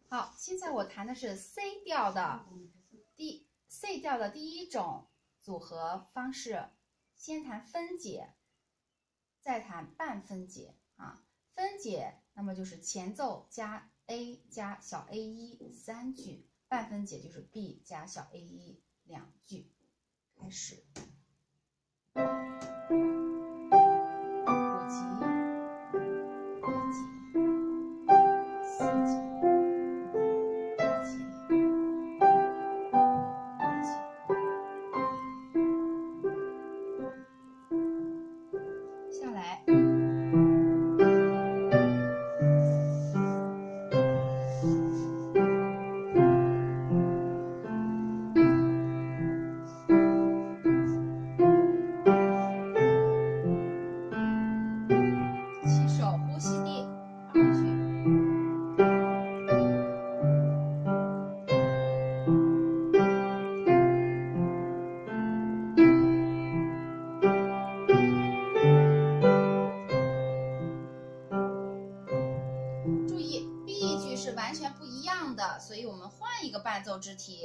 好，现在我弹的是 C 调的第一种组合方式，先弹分解，再弹半分解啊。分解，那么就是前奏加 A 加小 A1 3句，半分解就是 B 加小 A1 2句。开始。下来，起手呼吸第2句。注意 B 句是完全不一样的，所以我们换一个伴奏肢体。